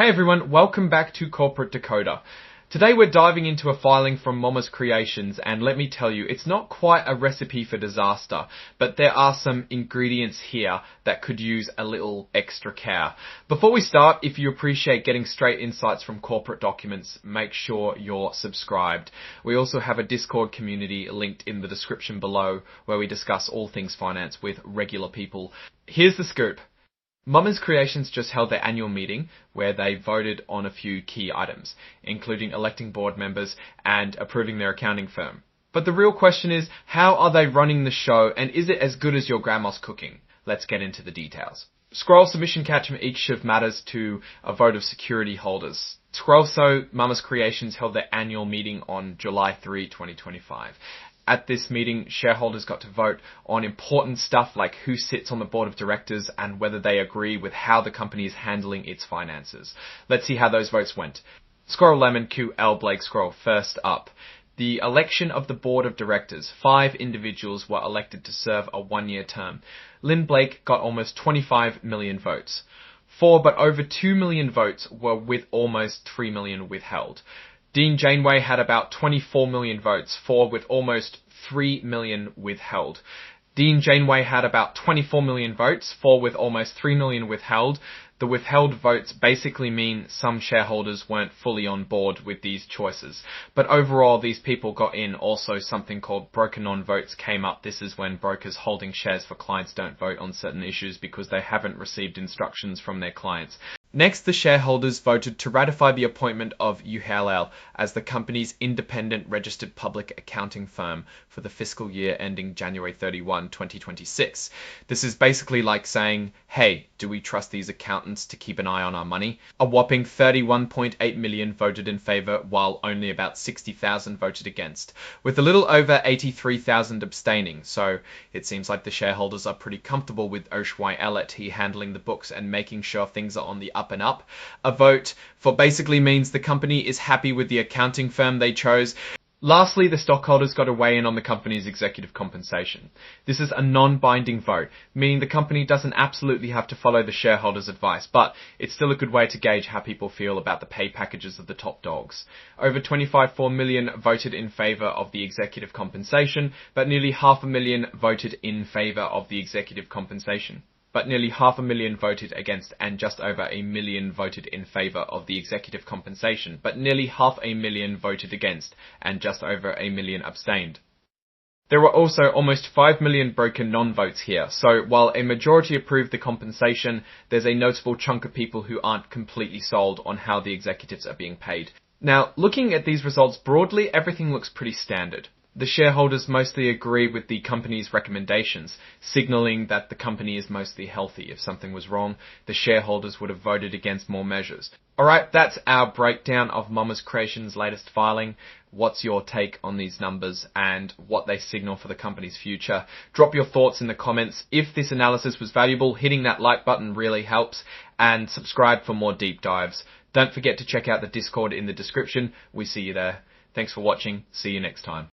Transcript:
Hey everyone, welcome back to Corporate Decoder. Today we're diving into a filing from Mama's Creations, and let me tell you, it's not quite a recipe for disaster, but there are some ingredients here that could use a little extra care. Before we start, if you appreciate getting straight insights from corporate documents, make sure you're subscribed. We also have a Discord community linked in the description below where we discuss all things finance with regular people. Here's the scoop. Mama's Creations just held their annual meeting where they voted on a few key items, including electing board members and approving their accounting firm. But the real question is, how are they running the show, and is it as good as your grandma's cooking? Let's get into the details. Scroll submission catch from each of matters to a vote of security holders. Scroll Mama's Creations held their annual meeting on July 3, 2025. At this meeting, shareholders got to vote on important stuff like who sits on the board of directors and whether they agree with how the company is handling its finances. Let's see how those votes went. Scroll Lemon Q L Blake Scroll first up. The election of the board of directors. 5 individuals were elected to serve a 1-year term. Lynn Blake got almost 25 million votes. 4 but over 2 million votes were with almost 3 million withheld. Dean Janeway had about 24 million votes, 4 with almost 3 million withheld. Dean Janeway had about 24 million votes, 4 with almost 3 million withheld. The withheld votes basically mean some shareholders weren't fully on board with these choices. But overall, these people got in. Also, something called broker non-votes came up. This is when brokers holding shares for clients don't vote on certain issues because they haven't received instructions from their clients. Next, the shareholders voted to ratify the appointment of UHLL as the company's independent registered public accounting firm for the fiscal year ending January 31, 2026. This is basically like saying, hey, do we trust these accountants to keep an eye on our money? A whopping 31.8 million voted in favor, while only about 60,000 voted against, with a little over 83,000 abstaining. So it seems like the shareholders are pretty comfortable with Oshwai Ellet handling the books and making sure things are on the up and up. A vote for basically means the company is happy with the accounting firm they chose. Lastly, the stockholders got to weigh in on the company's executive compensation. This is a non-binding vote, meaning the company doesn't absolutely have to follow the shareholders' advice, but it's still a good way to gauge how people feel about the pay packages of the top dogs. Over 25.4 million voted in favor of the executive compensation, but nearly 500,000 voted in favor of the executive compensation. But nearly 500,000 voted against, and just over 1 million voted in favor of the executive compensation. But nearly 500,000 voted against, and just over 1 million abstained. There were also almost 5 million broken non-votes here, so while a majority approved the compensation, there's a notable chunk of people who aren't completely sold on how the executives are being paid. Now, looking at these results broadly, everything looks pretty standard. The shareholders mostly agree with the company's recommendations, signaling that the company is mostly healthy. If something was wrong, the shareholders would have voted against more measures. Alright, that's our breakdown of Mama's Creations' latest filing. What's your take on these numbers and what they signal for the company's future? Drop your thoughts in the comments. If this analysis was valuable, hitting that like button really helps, and subscribe for more deep dives. Don't forget to check out the Discord in the description. We see you there. Thanks for watching. See you next time.